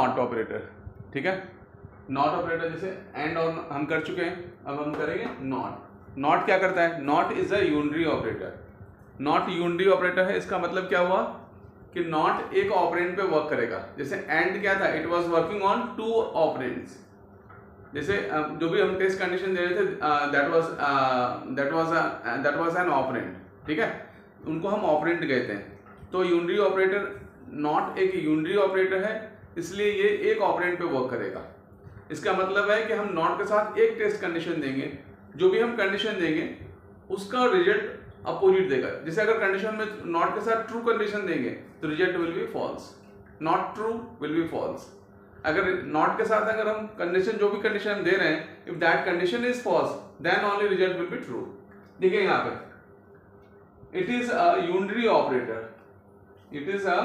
Not operator, ठीक है। Not operator जैसे एंड और हम कर चुके हैं, अब हम करेंगे नॉट। नॉट क्या करता है? Not is a unary operator. Not unary operator है, इसका मतलब क्या हुआ कि नॉट एक ऑपरेंड पे वर्क करेगा। जैसे एंड क्या था? It was working on 2 operands. जैसे जो भी हम टेस्ट कंडीशन दे रहे थे दैट वाज एन ऑपरेंड, ठीक है, उनको हम ऑपरेंड कहते हैं। तो यूनरी ऑपरेटर, नॉट एक यूनरी ऑपरेटर है, इसलिए ये एक ऑपरेंड पे वर्क करेगा। इसका मतलब है कि हम नॉट के साथ एक टेस्ट कंडीशन देंगे, जो भी हम कंडीशन देंगे उसका रिजल्ट अपोजिट देगा। जैसे अगर कंडीशन में नॉट के साथ ट्रू कंडीशन देंगे तो result will be false, not true will be false. अगर नॉट के साथ अगर हम कंडीशन, जो भी कंडीशन हम दे रहे हैं, if that condition is false then only result will be true. देखिए यहाँ पे it is a unary operator, it is a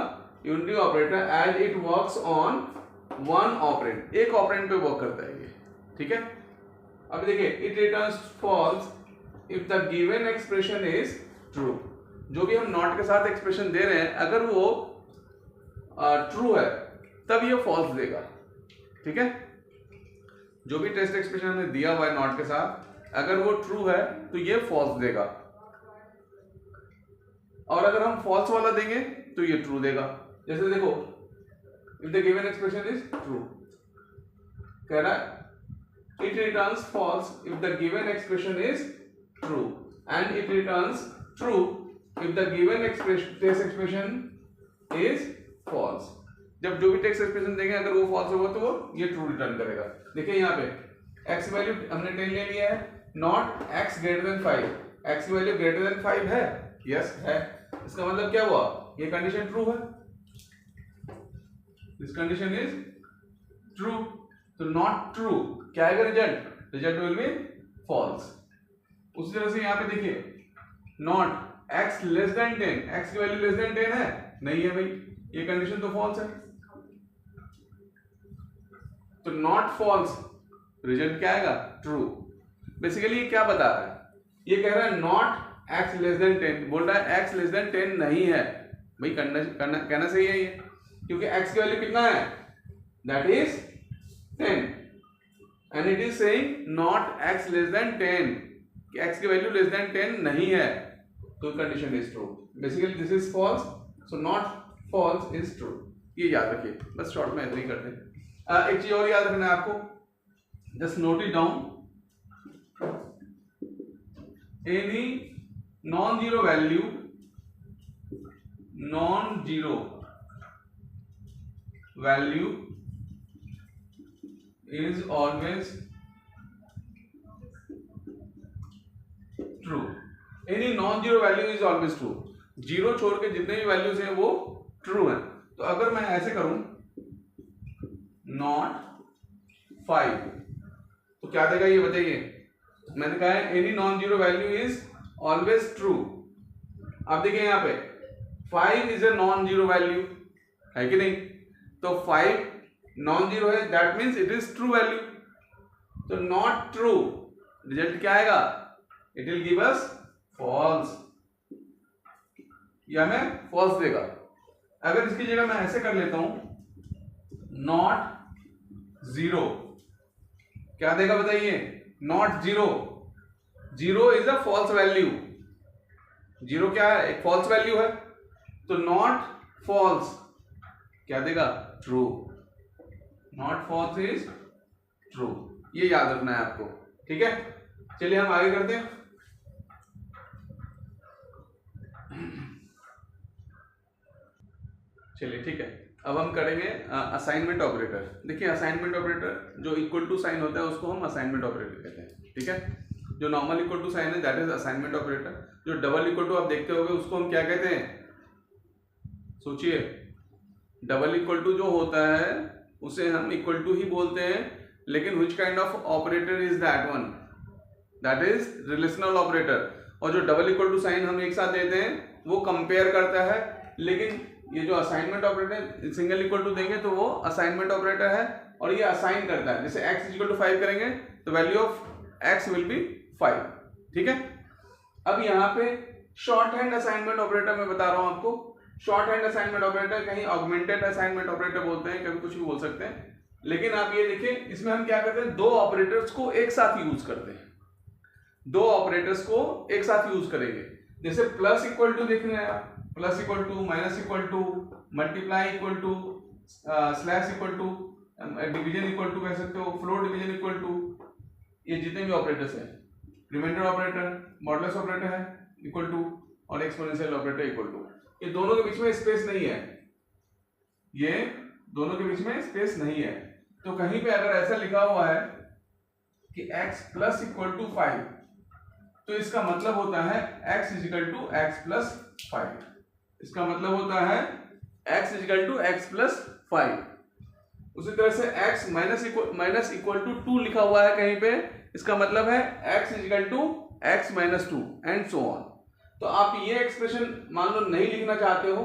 unary operator as it works on 1 operand, एक ऑपरेंड पे वर्क करता है ये, ठीक है। अब देखिए it returns false if the given expression is true. जो भी हम नॉट के साथ एक्सप्रेशन दे रहे हैं, अगर वो ट्रू है तब ये फॉल्स देगा, ठीक है। जो भी टेस्ट एक्सप्रेशन हमने दिया हुआ है नॉट के साथ, अगर वो ट्रू है तो ये फॉल्स देगा, और अगर हम फॉल्स वाला देंगे तो ये ट्रू देगा। जैसे देखो if the given expression is true, कह रहा है it returns false if the given expression is true and it returns true if the given test expression is false. जब जो भी टेस्ट एक्सप्रेशन देंगे अगर वो फॉल्स होगा तो वो ये ट्रू रिटर्न करेगा। देखिए यहाँ पे x वैल्यू हमने 10 ले लिया है, not x greater than 5, x की वैल्यू ग्रेटर देन 5 है, यस है। इसका मतलब क्या हुआ? ये कंडीशन ट्रू है, दिस कंडीशन इज ट्रू। तो नॉट ट्रू क्या आएगा result? Result will be false. उसी तरह से यहाँ पे देखिए not x less than 10, x की वैल्यू लेस देन 10 है, नहीं है भाई, ये कंडीशन तो फॉल्स है। तो नॉट फॉल्स, रिजल्ट क्या आएगा? ट्रू। बेसिकली ये क्या बता रहा है? ये कह रहा है नॉट x लेस देन 10, बोल रहा है x लेस देन 10 नहीं है भाई, कहना सही है ये, क्योंकि x की वैल्यू कितना है? That is 10 and it is saying not x less than 10, कि x की वैल्यू लेस देन 10 नहीं है, तो condition is true. Basically this is false, so not false is true. ये याद रखिए, बस शॉर्ट में ऐसे ही करते हैं। एक चीज और याद रखना है आपको, just note it down, any non zero value is always true. Any non zero value is always true, zero छोड़ के जितने भी वैल्यूज हैं वो ट्रू हैं। तो अगर मैं ऐसे करूं नॉट 5 तो क्या देगा ये बताइए? मैंने कहा है any non zero value is always true. अब देखिए यहाँ पे 5 is a non zero value, है कि नहीं? तो 5 नॉन जीरो है, that means it is true value. तो नॉट ट्रू रिजल्ट क्या आएगा? It will give us false, या हमें फॉल्स देगा। अगर इसकी जगह मैं ऐसे कर लेता हूं नॉट 0, क्या देगा बताइए? Not 0, 0 is a false value, 0 क्या है? एक फॉल्स वैल्यू है, तो नॉट फॉल्स क्या देगा? True. Not false is true, ये याद रखना है आपको, ठीक है। चलिए हम आगे करते हैं। चलिए ठीक है, अब हम करेंगे असाइनमेंट ऑपरेटर। देखिए असाइनमेंट ऑपरेटर जो इक्वल टू साइन होता है उसको हम असाइनमेंट ऑपरेटर कहते हैं, ठीक है। जो नॉर्मल इक्वल टू साइन है दैट इज असाइनमेंट ऑपरेटर। जो डबल इक्वल टू आप देखते होंगे उसको हम क्या कहते हैं? सोचिए, डबल इक्वल टू जो होता है उसे हम इक्वल टू ही बोलते हैं, लेकिन which kind of operator is that one? That is relational operator. और जो डबल इक्वल टू साइन हम एक साथ देते हैं वो कंपेयर करता है, लेकिन ये जो assignment operator single equal to देंगे तो वो असाइनमेंट ऑपरेटर है, और ये असाइन करता है। जैसे x इक्वल टू 5 करेंगे तो value of x will be 5, ठीक है। अब यहाँ पे शॉर्ट हैंड असाइनमेंट ऑपरेटर मैं बता रहा हूं आपको, शॉर्ट हैंड असाइनमेंट ऑपरेटर, कहीं ऑगमेंटेड असाइनमेंट ऑपरेटर बोलते हैं, कभी कुछ भी बोल सकते हैं। लेकिन आप ये देखिए इसमें हम क्या करते हैं, दो ऑपरेटर्स को एक साथ यूज करते हैं, दो ऑपरेटर्स को एक साथ यूज करेंगे। जैसे प्लस इक्वल टू देख रहे हैं आप, plus equal to, minus equal to, multiply equal to, slash equal to, division equal to कह सकते हो, फ्लोट डिवीजन इक्वल टू, ये जितने भी ऑपरेटर्स हैं, रिमाइंडर ऑपरेटर, मॉडुलस ऑपरेटर है इक्वल टू, और एक्सपोनेंशियल ऑपरेटर इक्वल टू, ये दोनों के बीच में स्पेस नहीं है, ये दोनों के बीच में स्पेस नहीं है। तो कहीं पे अगर ऐसा लिखा हुआ है कि x प्लस इक्वल टू 5, तो इसका मतलब होता है x equal to x plus 5, इसका मतलब होता है x equal to x plus 5। उसी तरह से x माइनस इक्वल टू 2 लिखा हुआ है कहीं पे, इसका मतलब है x equal to x minus 2 and so on. तो आप ये एक्सप्रेशन मान लो नहीं लिखना चाहते हो,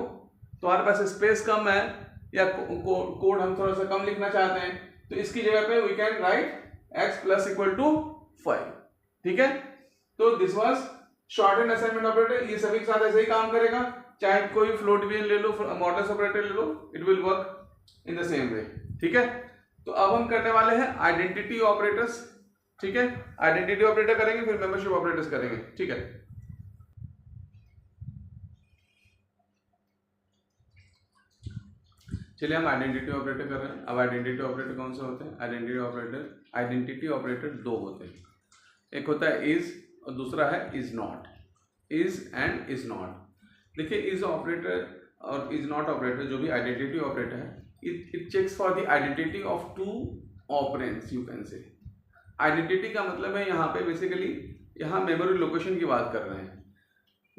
तो हमारे पास स्पेस कम है या कोड हम थोड़ा सा कम लिखना चाहते हैं, तो इसकी जगह पे we can write x plus equal to 5, ठीक है। तो this was shorthand assignment operator, ये सभी के साथ ऐसे ही काम करेगा, चाहे कोई फ्लोट डिवीजन ले लो, मॉडुलस ऑपरेटर ले लो, it will work in the same way, ठीक है। तो अब हम करने वाले हैं आइडेंटिटी ऑपरेटर्स, ठीक है। आइडेंटिटी ऑपरेटर करेंगे, फिर मेंबरशिप ऑपरेटर्स करेंगे, ठीक है। चलिए हम आइडेंटिटी ऑपरेटर कर रहे हैं। अब आइडेंटिटी ऑपरेटर कौन से होते हैं? आइडेंटिटी ऑपरेटर दो होते हैं, एक होता है इज और दूसरा है is not, is and is not. देखिए इज ऑपरेटर और इज नॉट ऑपरेटर जो भी आइडेंटिटी ऑपरेटर है, it checks for the identity of two operands, you can say. Identity का मतलब है यहाँ पे बेसिकली, यहाँ मेमोरी लोकेशन की बात कर रहे हैं।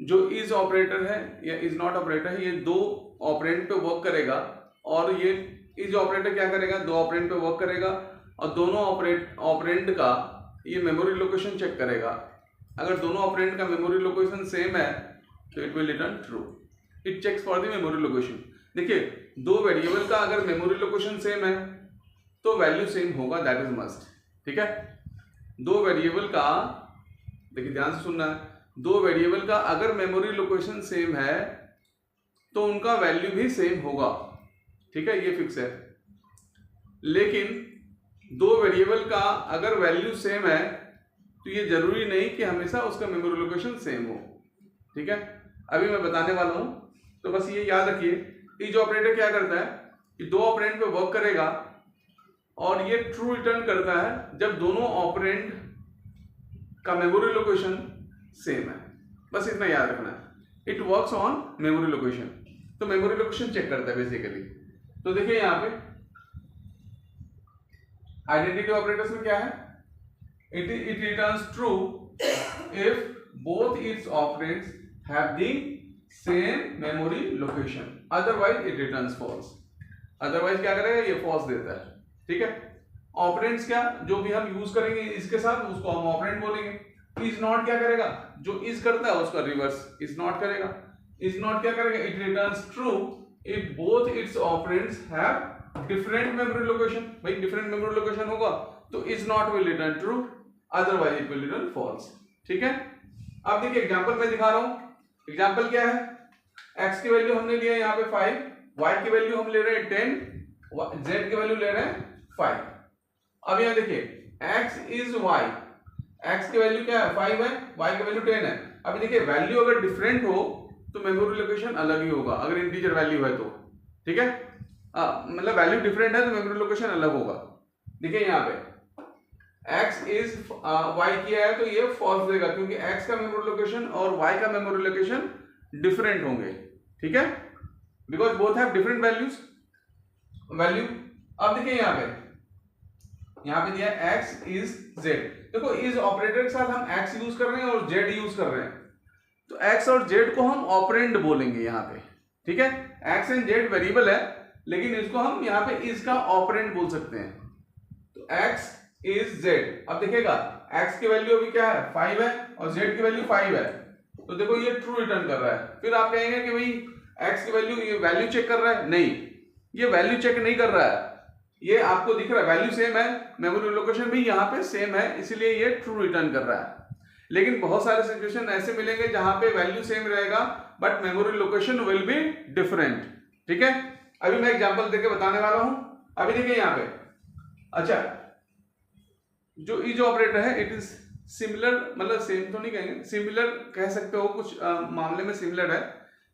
जो इज ऑपरेटर है या इज नॉट ऑपरेटर है, ये दो ऑपरेंड पे वर्क करेगा, और ये इज ऑपरेटर क्या करेगा, दो ऑपरेंड पे वर्क करेगा और दोनों ऑपरेंड का ये मेमोरी लोकेशन चेक करेगा। अगर दोनों ऑपरेंड का मेमोरी लोकेशन सेम है तो it will return true, it checks for the memory location. देखिए दो वेरिएबल का अगर मेमोरी लोकेशन सेम है तो वैल्यू सेम होगा, दैट इज मस्ट, ठीक है। दो वेरिएबल का, देखिए ध्यान से सुनना है, दो वेरिएबल का अगर मेमोरी लोकेशन सेम है तो उनका वैल्यू भी सेम होगा, ठीक है, ये फिक्स है। लेकिन दो वेरिएबल का अगर वैल्यू सेम है तो ये जरूरी नहीं कि हमेशा उसका मेमोरी लोकेशन सेम हो, ठीक है। अभी मैं बताने वाला हूं, तो बस ये याद रखिए इज ऑपरेटर क्या करता है कि दो ऑपरेंड पे वर्क करेगा और ये ट्रू रिटर्न करता है जब दोनों ऑपरेंड का मेमोरी लोकेशन सेम है, बस इतना याद रखना है। It works on memory location, तो मेमोरी लोकेशन चेक करता है बेसिकली। तो देखिए यहाँ पे आइडेंटिटी ऑपरेटर्स में क्या है, it returns true if both its operands have the same memory location, otherwise it returns false. Otherwise क्या करेगा, ये फॉल्स देता है, ठीक है। ऑपरेंड्स क्या, जो भी हम यूज करेंगे इसके साथ उसको हम ऑपरेंड बोलेंगे। इज नॉट क्या करेगा, जो इज करता है उसका रिवर्स इज नॉट करेगा। इज नॉट क्या करेगा, it returns true if both its operands have different memory location। भाई different memory location होगा तो is not will return true, otherwise it will return false, ठीक है। अब देखिए एग्जांपल मैं दिखा रहा हूं। एग्जांपल क्या है, x की वैल्यू हमने लिया यहाँ पे 5, y की वैल्यू हम ले रहे हैं 10, z की वैल्यू ले रहे हैं 5। अब यहाँ देखिए x is y, x की वैल्यू क्या है 5 है, y की वैल्यू 10 है। अभी देखिए वैल्यू अगर डिफरेंट हो तो मेमोरी लोकेशन अलग ही होगा, अगर इंटीजर वैल्यू है तो, ठीक है। मतलब वैल्यू डिफरेंट है तो मेमोरी लोकेशन अलग होगा। देखिए यहाँ पे x इज y किया है तो ये फॉल्स देगा, क्योंकि x का मेमोरी लोकेशन और y का मेमोरी लोकेशन डिफरेंट होंगे, ठीक है, because both have different value. अब देखिए यहाँ पे दिया x इज z। देखो इज ऑपरेटर के साथ हम x यूज कर रहे हैं और z यूज कर रहे हैं, तो x और z को हम ऑपरेंड बोलेंगे यहाँ पे, ठीक है। x एंड z वेरिएबल है, लेकिन इसको हम यहाँ पे इज का ऑपरेंड बोल सकते हैं। तो x इज z। अब देखिएगा x की वैल्यू अभी क्या है 5 है और z की वैल्यू 5 है, तो देखो ये ट्रू रिटर्न कर रहा है। फिर आप कहेंगे कि भाई x की वैल्यू, ये वैल्यू चेक कर रहा है, नहीं, ये वैल्यू चेक नहीं कर रहा है, ये आपको दिख रहा है वैल्यू सेम है, मेमोरी लोकेशन भी यहाँ पे सेम है, इसलिए ये ट्रू रिटर्न कर रहा है। लेकिन बहुत सारे सिचुएशन ऐसे मिलेंगे जहां पे वैल्यू सेम रहेगा but memory location will be different. ठीक है, अभी मैं एग्जांपल देके बताने वाला हूं। अभी देखिए यहाँ पे, अच्छा जो इज ऑपरेटर है इट इज सिमिलर, मतलब सेम तो नहीं कहेंगे, सिमिलर कह सकते हो, कुछ मामले में सिमिलर है।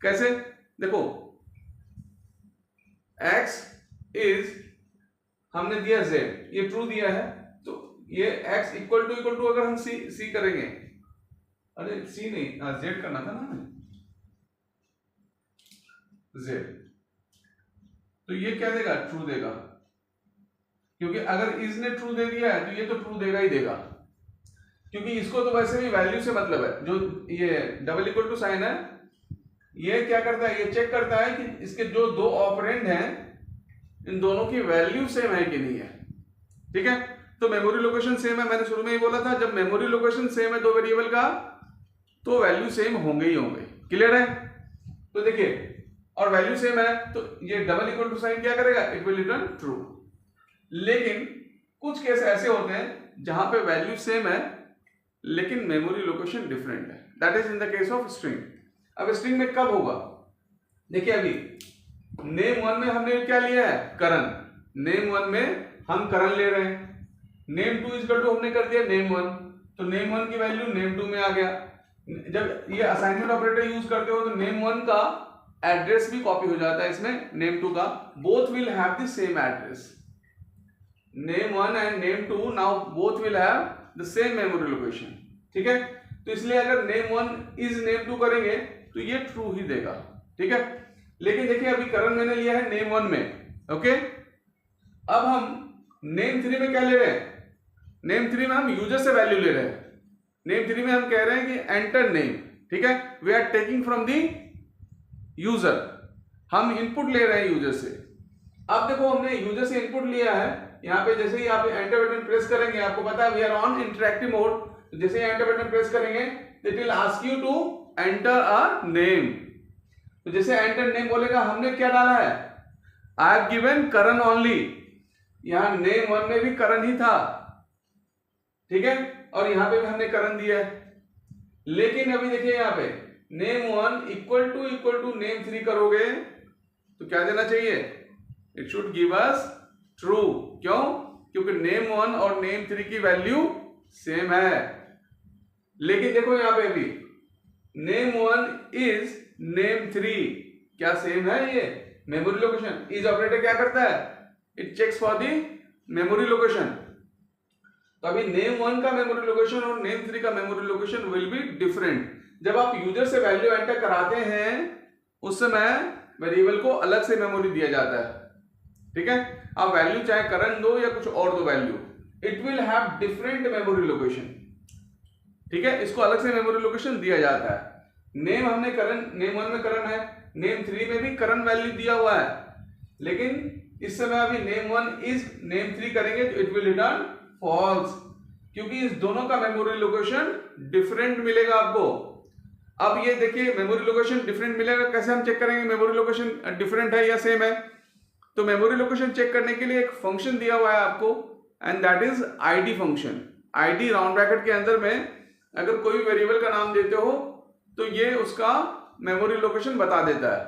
कैसे, देखो x इज, हमने दिया z, ये ट्रू दिया है, तो ये x इक्वल टू अगर हम c करेंगे, अरे c नहीं, z करना था ना हमें, z, तो ये क्या देगा, ट्रू देगा, क्योंकि अगर इज ने ट्रू दे दिया है तो ये तो ट्रू देगा ही देगा, क्योंकि इसको तो वैसे भी वैल्यू से मतलब है। जो ये डबल इक्वल टू साइन है, ये क्या करता है, ये चेक करता है कि इसके जो दो ऑपरेंड हैं इन दोनों की वैल्यू सेम है कि नहीं है। ठीक है, तो मेमोरी लोकेशन सेम है, मैंने शुरू में ही बोला था, जब मेमोरी लोकेशन सेम है दो वेरिएबल का तो वैल्यू सेम होंगे ही होंगे। क्लियर है, तो देखिए, और वैल्यू सेम है तो ये डबल इक्वल टू साइन क्या करेगा, इट विल रिटर्न ट्रू। लेकिन कुछ केस ऐसे होते हैं जहां पे वैल्यू सेम है लेकिन मेमोरी लोकेशन डिफरेंट है, that is in the case of string. अब स्ट्रिंग में कब होगा, देखिए अभी नेम वन में हमने क्या लिया है, करण, नेम वन में हम करण ले रहे हैं, नेम टू इज टू हमने कर दिया नेम वन, तो नेम वन की वैल्यू नेम टू में आ गया। जब ये असाइनमेंट ऑपरेटर यूज करते हो तो नेम वन का एड्रेस भी कॉपी हो जाता है इसमें नेम टू का, both will have the same address, name one and name two now both will have the same memory location. ठीक है, तो इसलिए अगर name one is name two करेंगे तो ये ट्रू ही देगा। ठीक है, लेकिन देखिए अभी करण मैंने लिया है नेम वन में, ओके, अब हम नेम थ्री में क्या ले रहे हैं, नेम थ्री में हम यूजर से वैल्यू ले रहे हैं, नेम थ्री में हम कह रहे हैं कि एंटर नेम। ठीक है, we are taking from the user, हम इनपुट ले रहे हैं यूजर से। अब देखो हमने यूजर से इनपुट लिया है, यहाँ पे जैसे ही आप एंटर बटन प्रेस करेंगे, आपको पता है we are on interactive mode, तो जैसे ही एंटर बटन प्रेस करेंगे it will ask you to enter a name, तो जैसे एंटर नेम बोलेगा, हमने क्या डाला है, I have given Karan only, यहां नेम वन में भी करण ही था। ठीक है, और यहां पे भी हमने करण दिया है, लेकिन अभी देखिए यहाँ पे name one equal to name three करोगे तो क्या देना चाहिए, it should give us true. क्यों, क्योंकि नेम वन और नेम थ्री की वैल्यू सेम है। लेकिन देखो यहां पे अभी name one is name three, क्या सेम है, ये मेमोरी लोकेशन, इज ऑपरेटर क्या करता है, it checks for the memory location, तो अभी नेम वन का मेमोरी लोकेशन और नेम थ्री का memory location will be different. जब आप यूजर से वैल्यू एंटर कराते हैं उस समय वेरिएबल को अलग से मेमोरी दिया जाता है। ठीक है, आप वैल्यू चाहे करण दो या कुछ और दो value, it will have different memory location. ठीक है, इसको अलग से मेमोरी लोकेशन दिया जाता है। नेम हमने करण, नेम वन में करण है, नेम थ्री में भी करण वैल्यू दिया हुआ है, लेकिन इस समय अभी name one is name three करेंगे तो इट विल रिटर्न फॉल्स, क्योंकि इस दोनों का मेमोरी लोकेशन डिफरेंट मिलेगा आपको। अब ये देखिए मेमोरी लोकेशन डिफरेंट मिलेगा, कैसे हम चेक करेंगे मेमोरी लोकेशन डिफरेंट है या सेम है, तो मेमोरी लोकेशन चेक करने के लिए एक फंक्शन दिया हुआ है आपको and that is ID function. ID round bracket के अंदर में अगर कोई वेरिएबल का नाम देते हो तो ये उसका मेमोरी लोकेशन बता देता है।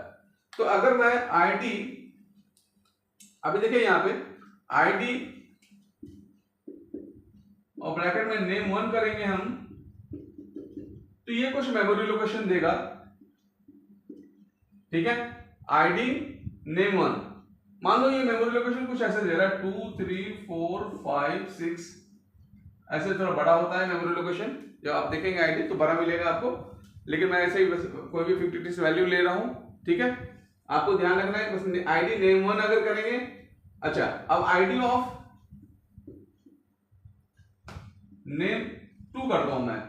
तो अगर मैं आईडी, अभी देखिए यहां पे आईडी और ब्रैकेट में नेम वन करेंगे हम तो ये कुछ मेमोरी लोकेशन देगा। ठीक है, आईडी नेम वन, मान लो ये मेमोरी लोकेशन कुछ ऐसे दे रहा है 2 3 4 5 6, ऐसे थोड़ा बड़ा होता है मेमोरी लोकेशन, जब आप देखेंगे आईडी तो बड़ा मिलेगा आपको, लेकिन मैं ऐसे ही बस कोई भी 56 वैल्यू ले रहा हूं। ठीक है, आपको ध्यान रखना है बस आईडी नेम वन अगर करेंगे। अच्छा, अब आईडी ऑफ नेम टू करता हूं मैं,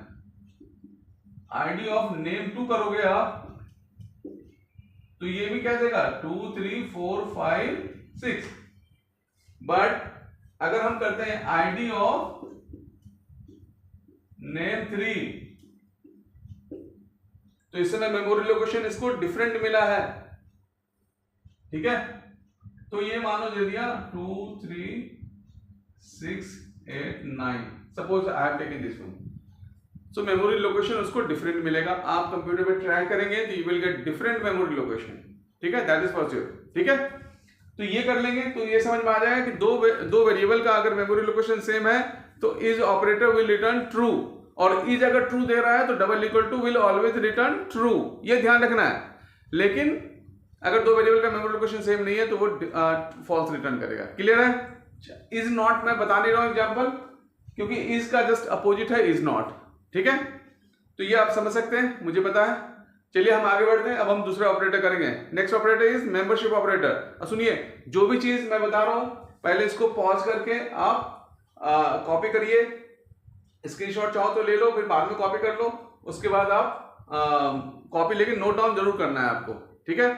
आईडी ऑफ नेम टू करोगे आप तो ये भी क्या देगा 2 3 4 5 6, बट अगर हम करते हैं आईडी ऑफ नेम थ्री तो इस समय मेमोरी लोकेशन इसको डिफरेंट मिला है। ठीक है, तो ये मानो दे दिया 2 3 6 8 9, suppose I have taken this one, so memory location उसको डिफरेंट मिलेगा। आप कंप्यूटर पे ट्राई करेंगे तो you will get different memory location, ठीक है, दैट इज फॉर श्योर, ठीक है। तो ये कर लेंगे तो ये समझ में आ जाएगा कि दो वेरिएबल का अगर मेमोरी लोकेशन सेम है तो is operator will return true, और इज अगर ट्रू दे रहा है तो double equal to will always return true, ये ध्यान रखना है। लेकिन अगर दो वेरिएबल का मेमोरी लोकेशन सेम नहीं है तो वो फॉल्स रिटर्न करेगा। क्लियर है? इज नॉट मैं बता नहीं रहा हूं एग्जाम्पल, क्योंकि इज का जस्ट अपोजिट है इज नॉट, ठीक है। तो ये आप समझ सकते हैं, मुझे पता है। चलिए हम आगे बढ़ते हैं, अब हम दूसरे ऑपरेटर करेंगे। Next operator is membership operator. और सुनिए, जो भी चीज मैं बता रहा हूं पहले इसको पॉज करके आप कॉपी करिए, स्क्रीनशॉट चाहो तो ले लो, फिर बाद में कॉपी कर लो, उसके बाद आप कॉपी लेके नोट डाउन जरूर करना है आपको, ठीक है।